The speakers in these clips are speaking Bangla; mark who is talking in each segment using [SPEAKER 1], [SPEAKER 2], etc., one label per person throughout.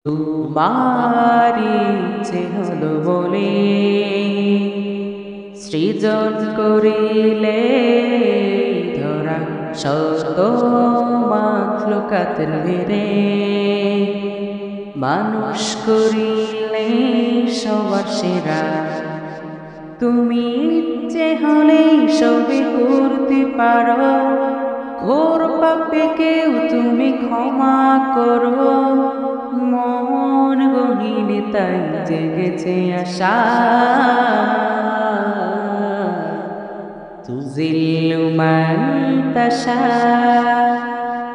[SPEAKER 1] তোমারি ইচ্ছে হলো বলে সৃজন করিলে ধরা শত মাখলুকাতের ভিড়ে মানুষ করিলে সবার সেরা। তুমি ইচ্ছে হলেই সবই করতে পারো, ঘোর পাপে কেউ তুমি ক্ষমা করো। মন গহীনে তাই জেগেছে আশা, তুজিল্লু মান তাশা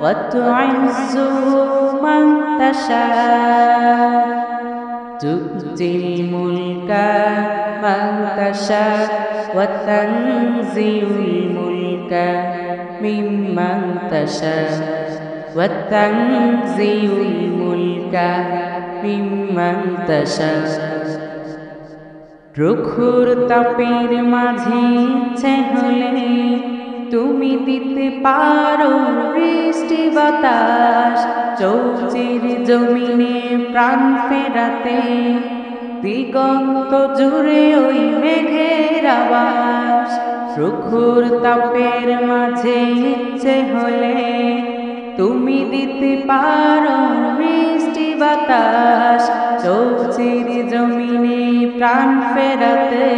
[SPEAKER 1] ওয়া তুইজ্জু মান তাশা, তু'তিল মুলকা মান তাশা ওয়া তানজিউল মুলকা মিম্মান তাশা ওয়া তানজিউল মুলকা মিম্মান তাশা। প্রখর তাপের মাঝে ইচ্ছে হলে তুমি দিতে পারো বৃষ্টি বাতাস, চৌচির জমিনে প্রাণ ফেরাতে দিগন্ত জুড়ে ওই মেঘের আবাস। প্রখর তাপের মাঝে ইচ্ছে হলে তুমি দিতে পারো বৃষ্টি বাতাস, চৌচির জমিনে প্রাণ ফেরাতে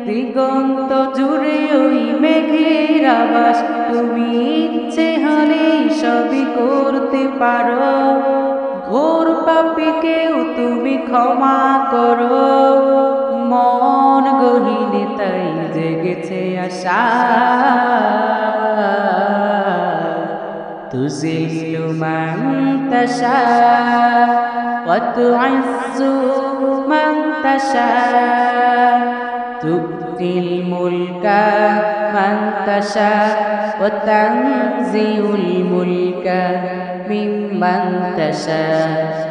[SPEAKER 1] দিগন্ত জুড়ে ওই মেঘের আবাস। তুমি ইচ্ছে হলে সবই করতে পারো, ঘোর পাপী কেউ তুমি ক্ষমা করো। মন গহীনে তাই জেগেছে আশা, তুজিল্লু মান তাশা ওয়া তুইজ্জু মান তাশা, তু'তিল মুলকা মান তাশা ওয়া তানজিউল মুলকা মিম্মান তাশা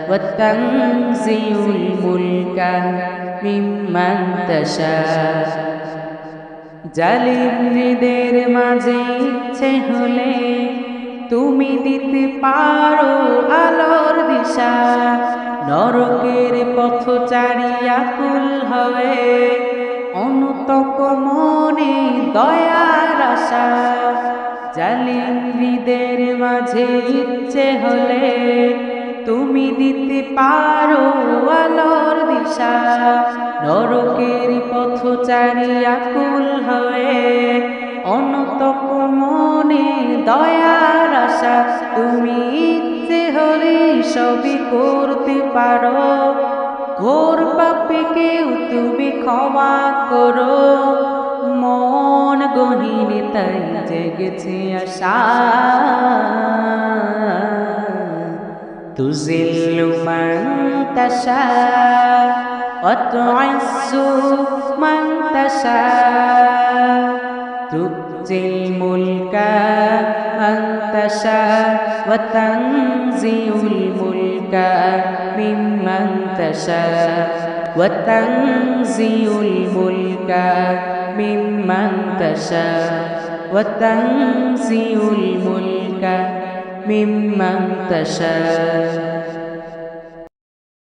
[SPEAKER 1] ওয়া তানজিউল মুলকা মিম্মান তাশা। জালিমদের মাঝে ইচ্ছে হলে তুমি দিতে পারো আলোর দিশা, নরকের পথচারী আকুল হয়ে অনুতপ্ত মনে দয়ার আশা। জালিমদের মাঝে ইচ্ছে হলে তুমি দিতে পারো আলোর দিশা, নরকের পথচারী আকুল হয়ে অনুতপ্ত মনে দয়ার আশা। তুমি ইচ্ছে হলে সবই করতে পারো, ঘোর পাপী কেউ তুমি ক্ষমা করো। মন গহীনে তাই জেগেছে আশা, তুজিল্লু মান তাশা ওয়া তুইজ্জু মান তাশা, তু'তিল মুলকা মান তাশা ওয়া তানজিউল মুলকা মিম্মান তাশা ওয়া তানজিউল মুলকা মিম্মান তাশা ওয়া তানজিউল মুলকা মিম্মান তাশা।